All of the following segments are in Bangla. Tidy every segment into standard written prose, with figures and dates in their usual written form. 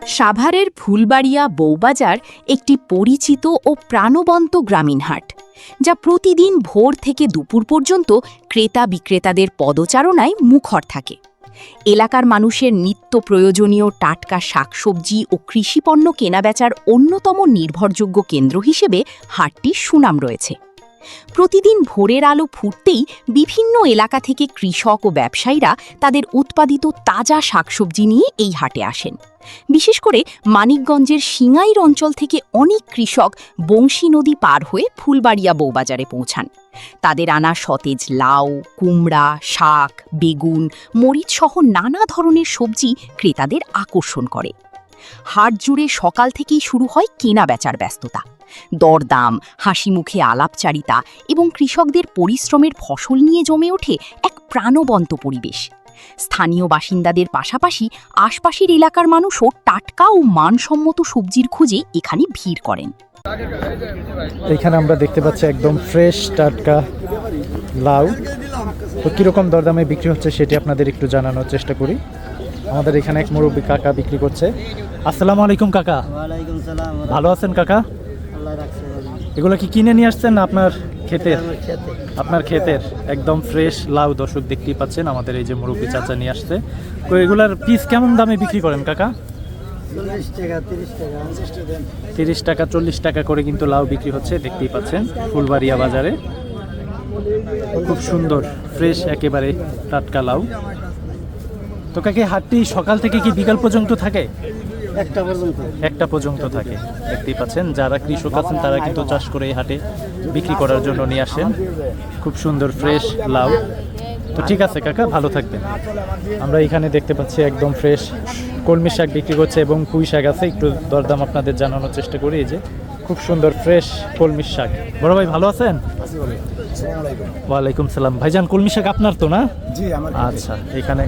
সাভারের ফুলবাড়িয়া বউবাজার একটি পরিচিত ও প্রাণবন্ত গ্রামীণ হাট, যা প্রতিদিন ভোর থেকে দুপুর পর্যন্ত ক্রেতা বিক্রেতাদের পদচারণায় মুখর থাকে। এলাকার মানুষের নিত্য প্রয়োজনীয় টাটকা শাকসবজি ও কৃষিপণ্য কেনাবেচার অন্যতম নির্ভরযোগ্য কেন্দ্র হিসেবে হাটটির সুনাম রয়েছে। প্রতিদিন ভোরের আলো ফুটতেই বিভিন্ন এলাকা থেকে কৃষক ও ব্যবসায়ীরা তাদের উৎপাদিত তাজা শাকসবজি নিয়ে এই হাটে আসেন। বিশেষ করে মানিকগঞ্জের সিঙ্গাইর অঞ্চল থেকে অনেক কৃষক বংশী নদী পার হয়ে ফুলবাড়িয়া বউবাজারে পৌঁছান। তাদের আনা সতেজ লাউ, কুমড়া, শাক, বেগুন, মরিচসহ নানা ধরনের সবজি ক্রেতাদের আকর্ষণ করে। হাট জুড়ে সকাল থেকেই শুরু হয় কেনা বেচার ব্যস্ততা। দরদাম, হাসিমুখে আলাপচারিতা এবং কৃষকদের পরিশ্রমের ফসল নিয়ে জমে ওঠে এক প্রাণবন্ত পরিবেশ। স্থানীয় বাসিন্দাদের পাশাপাশি আশপাশের এলাকার মানুষও টাটকা ও মানসম্মত সবজির খোঁজে এখানে ভিড় করেন। এখানে আমরা দেখতে পাচ্ছি একদম ফ্রেশ টাটকা লাউ। তো কীরকম দরদামে বিক্রি হচ্ছে সেটি আপনাদের একটু জানানোর চেষ্টা করি। আমাদের এখানে এক মুরব্বী কাকা বিক্রি করছে। আসসালামু আলাইকুম কাকা। ওয়ালাইকুম সালাম। ভালো আছেন কাকা? আল্লাহ রাখছে ভালো। এগুলো কি কিনে নিয়ে আসছেন না আপনার ক্ষেতের? আমার খেতে। আপনার ক্ষেতের একদম ফ্রেশ লাউ। দর্শক দেখতেই পাচ্ছেন আমাদের এই যে মুরব্বী চাচা নিয়ে আসছে। তো এগুলার পিস কেমন দামে বিক্রি করেন কাকা? 40 টাকা 30 টাকা 30 টাকা 40 টাকা করে কিন্তু লাউ বিক্রি হচ্ছে, দেখতেই পাচ্ছেন ফুলবাড়িয়া বাজারে। খুব সুন্দর ফ্রেশ একেবারে টাটকা লাউ। তো কাকে হাটটি সকাল থেকে কি বিকাল পর্যন্ত থাকে? একটা পর্যন্ত থাকে। দেখতেই পাচ্ছেন যারা কৃষক আছেন তারা কিন্তু চাষ করে এই হাটে বিক্রি করার জন্য নিয়ে আসেন। খুব সুন্দর ফ্রেশ লাউ। তো ঠিক আছে কাকা, ভালো থাকবেন। আমরা এখানে দেখতে পাচ্ছি একদম ফ্রেশ কলমি শাক বিক্রি করছে এবং পুঁই শাক আছে। একটু দরদাম আপনাদের জানানোর চেষ্টা করি। এই যে খুব সুন্দর ফ্রেশ কলমি শাক। বড় ভাই ভালো আছেন? ওয়ালাইকুম সালাম। ভাইজান কলমি শাক আপনার তো না? জি আমার। আচ্ছা, এখানে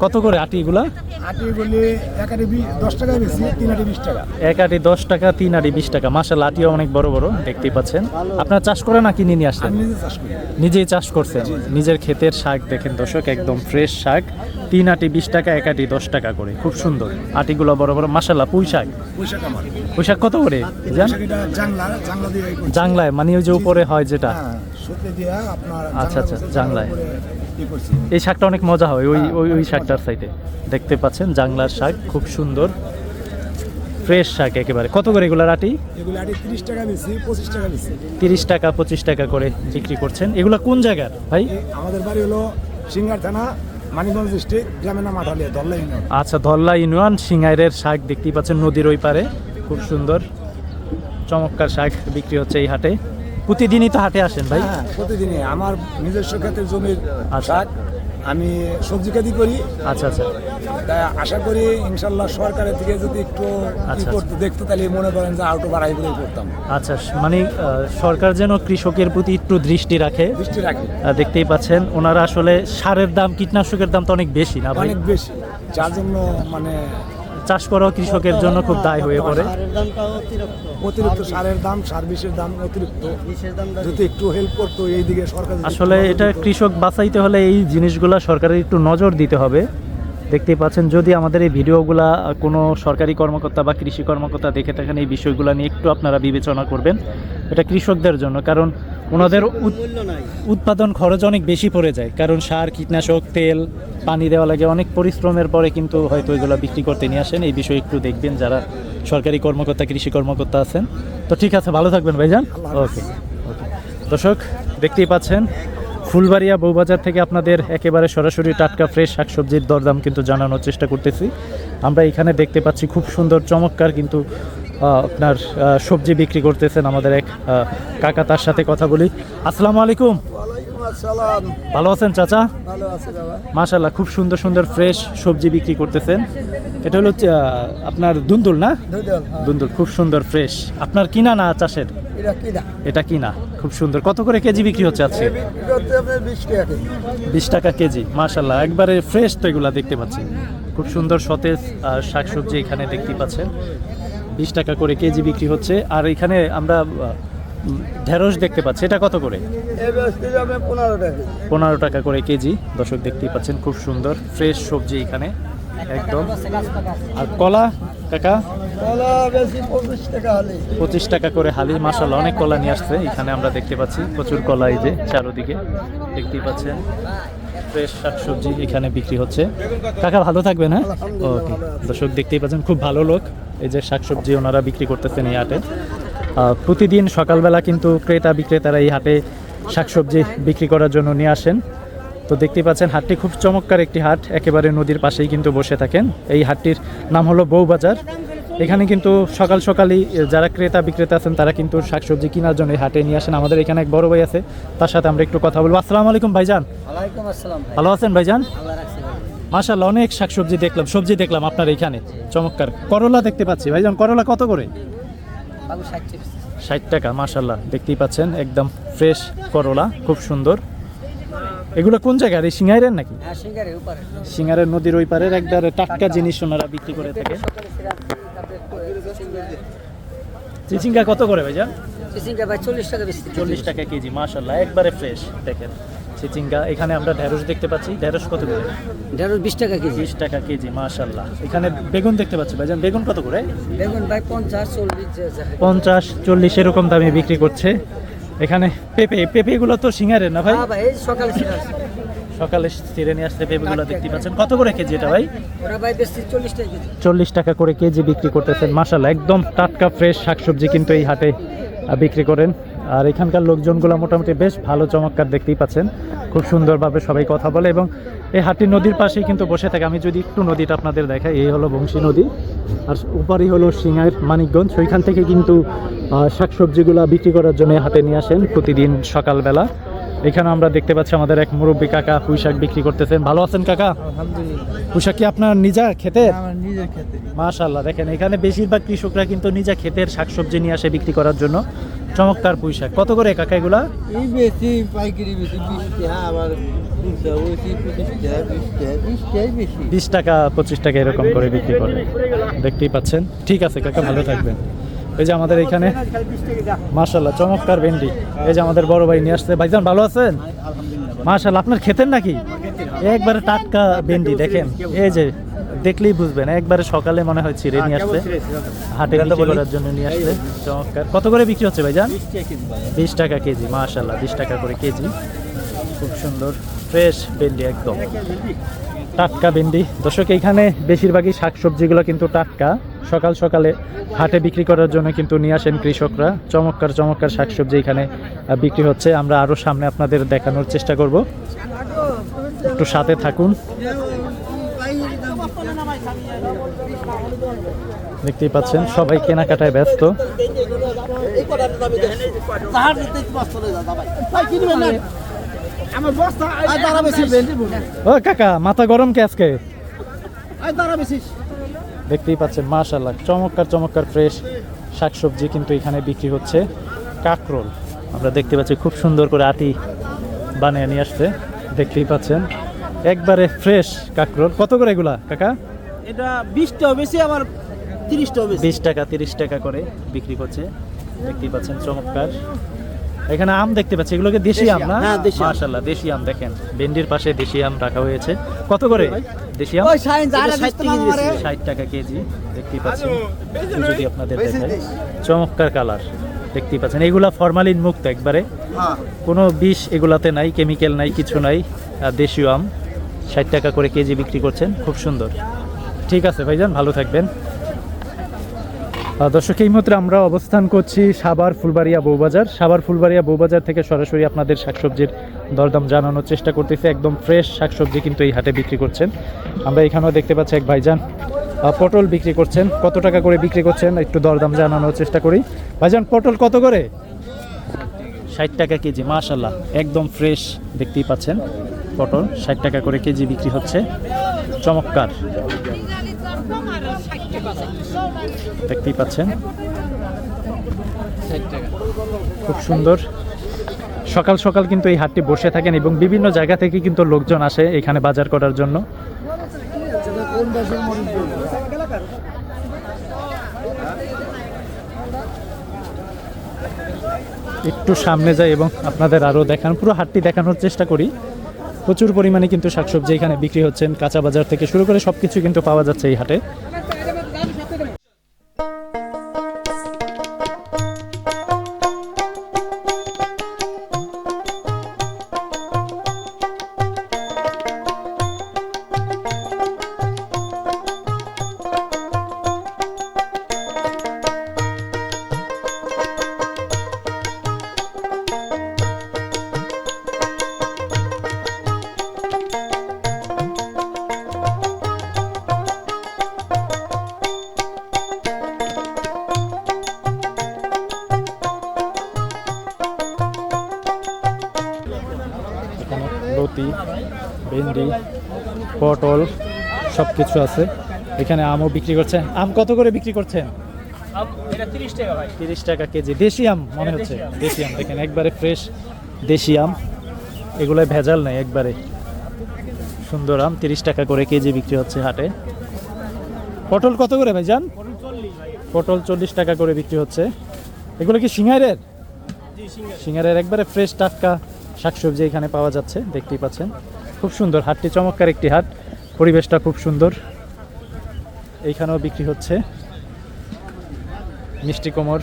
কত করে আটিগুলা? আটিগুলি এক আটি 10 টাকা বেশি, 3 আটি 20 টাকা। এক আটি 10 টাকা, 3 আটি 20 টাকা। মাশাআল্লাহ, আটিও অনেক বড় বড়, দেখতেই পাচ্ছেন। আপনার চাষ করে না কিনে নিয়ে আসছেন? আমি নিজে চাষ করি। নিজেই চাষ করছেন? নিজের ক্ষেতের শাক দেখেন দর্শক, একদম ফ্রেশ শাক। 3 আটি 20 টাকা, 1 আটি 10 টাকা করে। খুব সুন্দর আটিগুলো বড় বড়। মাশাআল্লাহ। পুঁই শাক? পুঁই শাক আমার। পুঁই শাক কত করে জান? এটা জাংলা দিয়ে এই করছি। জাংলায় মানে ওই যে উপরে হয় যেটা? হ্যাঁ, সুতে দিয়া আপনার আচ্ছা আচ্ছা, জাংলায়। কি করছি? এই শাকটা অনেক মজা হয় ওই ওই ওই শাকটার সাইডে। দেখতে পাচ্ছেন জাংলার শাক, খুব সুন্দর ফ্রেশ শাক একেবারে। কত করে এগুলো আটি? এগুলো আটি 30 টাকা বেশি, 25 টাকা বেশি। 30 টাকা 25 টাকা করে বিক্রি করছেন। এগুলো কোন জায়গার ভাই? আমাদের বাড়ি হলো সিঙ্গার থানা, মানিকগঞ্জ ডিস্ট্রিক্ট, গ্রামের নাম আঠালিয়া, ধল্লা ইউনিয়ন। আচ্ছা, ধল্লা ইউনিয়ন। সিঙ্গাইরের শাক দেখতেই পাচ্ছেন নদীর ওই পারে। খুব সুন্দর চমৎকার শাক বিক্রি হচ্ছে এই হাটে। প্রতিদিনই তো হাটে আসেন ভাই? হ্যাঁ, প্রতিদিনই। আমার নিজস্ব ক্ষেতের জমির আচ্ছা। শাক, আমি সবজি খেতি করি। আচ্ছা আচ্ছা। তাই আশা করি ইনশাল্লাহ সরকারের থেকে যদি একটু আচ্ছা, করতে দেখতো তাহলে মনে করেন যে আউটো বাড়াই করে করতাম। আচ্ছা, মানে সরকার যেন কৃষকের প্রতি একটু দৃষ্টি রাখে। দৃষ্টি রাখি। দেখতেই পাচ্ছেন ওনারা আসলে সারের দাম, কীটনাশকের দাম তো অনেক বেশি না ভাই? অনেক বেশি, যার জন্য মানে চাষ করাও কৃষকের জন্য খুব দায় হয়ে পড়ে। সারের দামটা অতিরিক্ত সারের দাম, সার বিষের দাম অতিরিক্ত। বিষের দামটা যদি একটু হেল্প করতো এইদিকে সরকার, যদি আসলে একটু এটা নজর দিত। কৃষক বাঁচাইতে হলে এই জিনিসগুলো সরকারের একটু নজর দিতে হবে। দেখতেই পাচ্ছেন যদি আমাদের এই ভিডিওগুলা কোনো সরকারি কর্মকর্তা বা কৃষি কর্মকর্তা দেখে থাকেন, এই বিষয়গুলো নিয়ে একটু আপনারা বিবেচনা করবেন। এটা কৃষকদের জন্য, কারণ ওনাদের মূল্য নাই। উৎপাদন খরচ অনেক বেশি পড়ে যায়, কারণ সার, কীটনাশক, তেল, পানি দেওয়া লাগে। অনেক পরিশ্রমের পরে কিন্তু হয়তো এগুলো বিক্রি করতে নিয়ে আসেন। এই বিষয়ে একটু দেখবেন যারা সরকারি কর্মকর্তা, কৃষি কর্মকর্তা আছেন। তো ঠিক আছে, ভালো থাকবেন ভাইজান। ওকে ওকে। দর্শক দেখতেই পাচ্ছেন ফুলবাড়িয়া বউবাজার থেকে আপনাদের একেবারে সরাসরি টাটকা ফ্রেশ শাকসবজির দরদাম কিন্তু জানানোর চেষ্টা করতেছি। আমরা এখানে দেখতে পাচ্ছি খুব সুন্দর চমৎকার কিন্তু আপনার সবজি বিক্রি করতেছেন আমাদের এক কাকা। তার সাথে কথা বলি। আসসালামু আলাইকুম। ওয়ালাইকুম আসসালাম। ভালো আছেন চাচা? ভালো আছে বাবা। মাশাআল্লাহ, খুব সুন্দর সুন্দর ফ্রেশ সবজি বিক্রি করতেছেন। এটা হলো আপনার দুন্দুল না? দুন্দুল, খুব সুন্দর ফ্রেশ। আপনার কিনা না চাষের? এটা কি না? এটা কিনা। খুব সুন্দর। কত করে কেজি বিক্রি হচ্ছে আজকে? এটা হচ্ছে আপনার 20 টাকা কেজি। 20 টাকা কেজি। মাশাআল্লাহ, একবারে ফ্রেশ তো এগুলা দেখতে পাচ্ছি। খুব সুন্দর সতেজ শাকসবজি এখানে দেখতে পাচ্ছেন। 20 টাকা করে কেজি বিক্রি হচ্ছে। আর এখানে আমরা ঢেঁড়স দেখতে পাচ্ছি, এটা কত করে? এই ব্যস্ত যাবে 15 টাকা কেজি। 15 টাকা করে কেজি। দর্শক দেখতেই পাচ্ছেন খুব সুন্দর ফ্রেশ সবজি এখানে। একদম। আর কলা কাকা? কলা বেশি 25 টাকা হলে। 25 টাকা করে হালি। মাশাআল্লাহ, অনেক কলা নিয়ে আসছে এখানে, আমরা দেখতে পাচ্ছি প্রচুর কলা, এই যে চারদিকে দেখতেই পাচ্ছেন। ফ্রেশ শাকসবজি এখানে বিক্রি হচ্ছে। কাকা ভালো থাকবেন, হ্যাঁ? ওকে, দর্শক দেখতেই পাচ্ছেন খুব ভালো লোক, এই যে শাকসবজি ওনারা বিক্রি করতেছেন এই হাটে। প্রতিদিন সকালবেলা কিন্তু ক্রেতা বিক্রেতারা এই হাটে শাকসবজি বিক্রি করার জন্য নিয়ে আসেন। তো দেখতেই পাচ্ছেন হাটটি খুব চমৎকার একটি হাট, একেবারে নদীর পাশেই কিন্তু বসে থাকেন। এই হাটটির নাম হলো বউবাজার। এখানে কিন্তু সকাল সকালই যারা ক্রেতা বিক্রেতা আছেন তারা কিন্তু শাকসবজি কেনার জন্য এই হাটে নিয়ে আসেন। আমাদের এখানে এক বড় ভাই আছে, তার সাথে আমরা একটু কথা বলবো। আসসালামু আলাইকুম ভাইজান। ওয়ালাইকুম আসসালাম ভাই। ভালো আছেন ভাইজান? আল্লাহ রাখছে ভাই। মাশাআল্লাহ, অনেক শাকসবজি দেখলাম, সবজি দেখলাম আপনার এখানে, চমৎকার। করলা দেখতে পাচ্ছি ভাইজান, করলা কত করে? বাবু 60 টাকা। 60 টাকা। মাশাআল্লাহ, দেখতেই পাচ্ছেন একদম ফ্রেশ করলা, খুব সুন্দর। এগুলো কোন জায়গার, এই সিঙ্গাইরের নাকি? হ্যাঁ, সিঙ্গারের উপরে। সিঙ্গারের নদীর ওই পারের একবারে টাটকা জিনিস ওনারা বিক্রি করে থাকে। চিচিঙ্গা কত করে ভাইজান? চিচিঙ্গা ভাই 40 টাকা বেশি। 40 টাকা কেজি। মাশাআল্লাহ, একবারে ফ্রেশ। দেখেন চিচিঙ্গা। এখানে আমরা ঢেঁড়স দেখতে পাচ্ছি, ঢেঁড়স কত করে? ঢেঁড়স 20 টাকা কেজি। 20 টাকা কেজি। মাশাআল্লাহ, এখানে বেগুন দেখতে পাচ্ছি ভাইজান, বেগুন কত করে? বেগুন ভাই 50 40 50 40 এরকম দামে বিক্রি করছে। এখানে পেঁপেগুলো তো সিঙ্গারের না ভাই? হ্যাঁ ভাই, এই সকালে ছিল। সকালে ছিঁড়ে নিয়ে আসতে পেঁপেগুলো দেখতে পাচ্ছেন। কত করে কেজি এটা ভাই? ওরা ভাই বেশি 40 টাকা কেজি। 40 টাকা করে কেজি বিক্রি করতেছেন। মাশাআল্লাহ, একদম টাটকা ফ্রেশ শাকসবজি কিন্তু এই হাটে বিক্রি করেন। আর এখানকার লোকজনগুলো মোটামুটি বেশ ভালো, চমৎকার, দেখতেই পাচ্ছেন খুব সুন্দরভাবে সবাই কথা বলে। এবং এই হাটটি নদীর পাশেই কিন্তু বসে থাকে। আমি যদি একটু নদীটা আপনাদের দেখাই, এই হলো বংশী নদী, আর উপরই হলো সিঙ্গাইর মানিকগঞ্জ। ওইখান থেকে কিন্তু শাকসবজিগুলো বিক্রি করার জন্য হাটে নিয়ে আসেন প্রতিদিন সকালবেলা। এখানে আমরা দেখতে পাচ্ছি আমাদের এক মুরব্বী কাকা পুঁই শাক বিক্রি করতেছেন। ভালো আছেন কাকা? আলহামদুলিল্লাহ। পুঁই শাক কি আপনার নিজা ক্ষেতের? আমার নিজের খেতে। মাশাআল্লাহ, দেখেন এখানে বেশিরভাগ কৃষকরা কিন্তু নিজা ক্ষেতের শাকসবজি নিয়ে আসে বিক্রি করার জন্য। চমৎকার পুঁই শাক। কত করে কাকা এগুলা? এই বেশি পাইকারি বেশি 20 টাকা, আবার 25 টাকা 20 টাকা বেশি। 20 টাকা 25 টাকা এরকম করে বিক্রি করে, দেখতেই পাচ্ছেন। ঠিক আছে কাকা, ভালো থাকবেন। এই যে আমাদের এখানে মাশাআল্লাহ চমৎকার ভেন্ডি, এই যে আমাদের বড় ভাই নিয়ে আসছে। ভাইজান ভালো আছেন? মাশাআল্লাহ, আপনার ক্ষেতের নাকি? একবারে টাটকা ভেন্ডি, দেখেন এই যে দেখলেই বুঝবেন, একবারে সকালে মনে হয় ছিঁড়ে নিয়ে আসছে, হাটে বিক্রি করার জন্য নিয়ে আসছে। চমৎকার। কত করে বিক্রি হচ্ছে ভাইজান? 20 টাকা কেজি। মাশাআল্লাহ, 20 টাকা করে কেজি। খুব সুন্দর ফ্রেশ ভেন্ডি, একদম টাটকা ভেন্ডি। দর্শক, এইখানে বেশিরভাগই শাকসবজিগুলো কিন্তু টাটকা, সকাল সকালে হাটে বিক্রি করার জন্য কিন্তু নিয়ে আসেন কৃষকরা। চমৎকার চমৎকার শাকসবজি এখানে বিক্রি হচ্ছে। আমরা আরও সামনে আপনাদের দেখানোর চেষ্টা করব, একটু সাথে থাকুন। দেখতেই পাচ্ছেন সবাই কেনাকাটায় ব্যস্ত। ও কাকা, মাথা গরম কে আজকে? দেখতেই পাচ্ছেন মাশাআল্লাহ চমৎকার চমৎকার ফ্রেশ শাকসবজি কিন্তু এখানে বিক্রি হচ্ছে। কাকরোল আমরা দেখতে পাচ্ছি খুব সুন্দর করে আটি বানিয়ে নিয়ে আসছে, দেখতেই পাচ্ছেন একবারে ফ্রেশ কাকরোল। কত করে এগুলা কাকা? এটা 20 টাকা বেশি, আবার 30 টাকা বেশি। 20 টাকা 30 টাকা করে বিক্রি করছে, দেখতেই পাচ্ছেন চমৎকার। এখানে আম দেখতে পাচ্ছি, এগুলোকে দেশি আম না? হ্যাঁ, দেশি আম। মাশাআল্লাহ, দেশি আম। দেখেন ভেন্ডির পাশে দেশি আম রাখা হয়েছে। কত করে দেশি আম? 60 টাকা কেজি, দেখতেই পাচ্ছেন। যদি আপনাদের দেখাই, চমৎকার কালার, দেখতেই পাচ্ছেন। এগুলা ফরমালিন মুক্ত একবারে, কোনো বিষ এগুলাতে নাই, কেমিক্যাল নাই, কিছু নাই। দেশীয় আম 60 টাকা করে কেজি বিক্রি করছেন, খুব সুন্দর। ঠিক আছে ভাইজান, ভালো থাকবেন। দর্শক, এই মুহূর্তে আমরা অবস্থান করছি সাভার ফুলবাড়িয়া বউবাজার। সাভার ফুলবাড়িয়া বউবাজার থেকে সরাসরি আপনাদের শাকসবজির দরদাম জানানোর চেষ্টা করতেছি। একদম ফ্রেশ শাকসবজি কিন্তু এই হাটে বিক্রি করছেন। আমরা এখানেও দেখতে পাচ্ছি এক ভাইজান পটল বিক্রি করছেন। কত টাকা করে বিক্রি করছেন একটু দরদাম জানানোর চেষ্টা করি। ভাইজান পটল কত করে? 60 টাকা কেজি। মাশাআল্লাহ, একদম ফ্রেশ, দেখতেই পাচ্ছেন পটল 60 টাকা করে কেজি বিক্রি হচ্ছে। চমৎকার, দেখতেই পাচ্ছেন খুব সুন্দর। সকাল সকাল কিন্তু এই হাটটি বসে থাকেন এবং বিভিন্ন জায়গা থেকে কিন্তু লোকজন আসে এখানে বাজার করার জন্য। একটু সামনে যাই এবং আপনাদের আরও দেখান, পুরো হাটটি দেখানোর চেষ্টা করি। প্রচুর পরিমাণে কিন্তু শাকসবজি এখানে বিক্রি হচ্ছেন, কাঁচা বাজার থেকে শুরু করে সব কিছু কিন্তু পাওয়া যাচ্ছে এই হাটে। এখানে লতি, ভেন্ডি, পটল সব কিছু আছে। এখানে আমও বিক্রি করছে। আম কত করে বিক্রি করছেন? এটা 30 টাকা ভাই। 30 টাকা কেজি। দেশি আম মনে হচ্ছে, দেশি আম দেখেন একবারে ফ্রেশ দেশি আম, এগুলো ভেজাল নেই, একবারে সুন্দর আম। 30 টাকা করে কেজি বিক্রি হচ্ছে হাটে। পটল কত করে ভাই যান? পটল 40 টাকা করে বিক্রি হচ্ছে। এগুলো কি সিঙ্গারের? সিঙ্গারের একবারে ফ্রেশ টাটকা শাকসবজি এখানে পাওয়া যাচ্ছে, দেখতেই পাচ্ছেন। খুব সুন্দর হাটটি, চমৎকার একটি হাট, পরিবেশটা খুব সুন্দর। এইখানেও বিক্রি হচ্ছে মিষ্টি কোমর,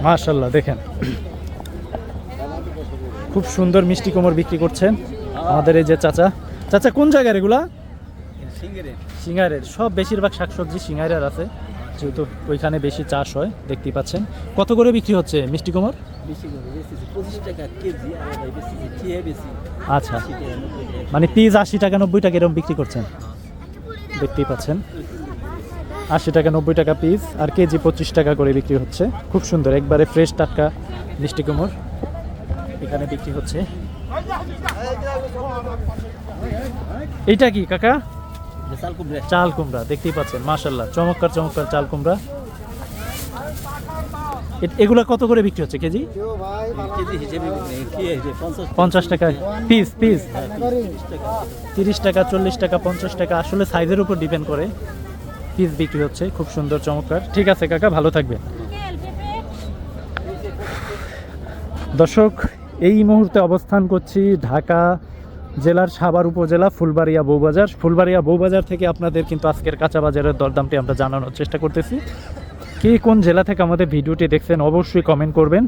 মাশাআল্লাহ দেখেন খুব সুন্দর মিষ্টি কোমর বিক্রি করছেন আমাদের এই যে চাচা। চাচা কোন জায়গার এগুলা? সিঙ্গারের। সব বেশিরভাগ শাকসবজি সিঙ্গারের আছে, যেহেতু ওইখানে বেশি চাষ হয়, দেখতেই পাচ্ছেন। কত করে বিক্রি হচ্ছে মিষ্টি কোমর? 25 টাকা কেজি আর ভাই বেশি আচ্ছা, মানে পিস 80 টাকা 90 টাকা এরকম বিক্রি করছেন, দেখতেই পাচ্ছেন। 80 টাকা 90 টাকা পিস, আর কেজি 25 টাকা করে বিক্রি হচ্ছে। খুব সুন্দর একবারে ফ্রেশ টাটকা মিষ্টি কুমড় এখানে বিক্রি হচ্ছে। এইটা কি কাকা? চাল কুমড়া, দেখতেই পাচ্ছেন মাশাআল্লাহ, চমৎকার চমৎকার চাল কুমড়া। এগুলা কত করে বিক্রি হচ্ছে কেজি? কেজি হিসেবে 50 টাকা পিস। পিস 30 টাকা 40 টাকা 50 টাকা, আসলে সাইজের উপর ডিপেন্ড করে পিস বিক্রি হচ্ছে। খুব সুন্দর চমৎকার। ঠিক আছে কাকা, ভালো থাকবেন। দর্শক, এই মুহূর্তে অবস্থান করছি ঢাকা জেলার সাভার উপজেলা ফুলবাড়িয়া বউবাজার। ফুলবাড়িয়া বউবাজার থেকে আপনাদের কিন্তু আজকের কাঁচা বাজারের দরদামটি আমরা জানানোর চেষ্টা করতেছি। কে কোন জেলা থেকে আমাদের ভিডিওটি দেখছেন অবশ্যই কমেন্ট করবেন।